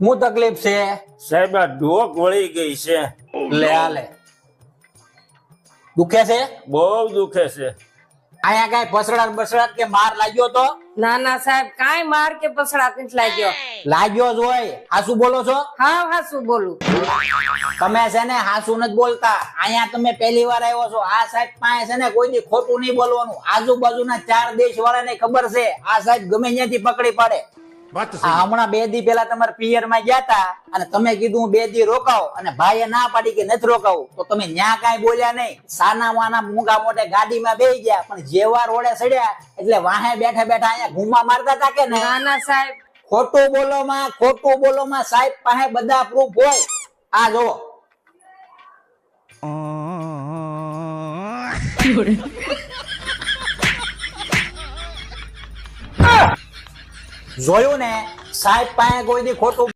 હું તકલીફ છે? સાહેબ આ ડોક વળી ગઈ છે. લે આલે દુખે છે? બહુ દુખે છે. આયા કઈ ફસડાટ બસડાટ કે માર લાગ્યો તો? ના ના સાહેબ કાંઈ માર કે પસડાટ નથી લાગ્યો. લાગ્યો જ હોય. હાસુ બોલો છો? હા હા શું બોલું? તમે છે ને હાસુ નથી બોલતા. અહીંયા તમે પહેલી વાર આવ્યો છો. આ સાહેબ પાસે છે ને કોઈ દી ખોટું નહીં બોલવાનું. આજુબાજુના 4 દેશ વાળાને ખબર છે આ સાહેબ ગમે ત્યાંથી પકડી પાડે. હમણાં 2 દી પેલા તમારા પિયર માં ગયા તા અને તમે કીધું 2 દી રોકાવ અને ભાઈએ ના પાડી કે નથી રોકાવું તો તમે ન્યા કાંઈ બોલ્યા નહીં. સાના વાના મૂંગા મોટે ગાડીમાં બેસી ગયા પણ જેવા રોડે સડ્યા એટલે વાહે બેઠા બેઠા અહીંયા ઘૂમા મારતા હતા કે ના ના સાહેબ ખોટું બોલો માં સાહેબ પાસે બધા પ્રૂફ હોય. આ જો જોયું ને સાહેબ પાસે કોઈ દી ખોટું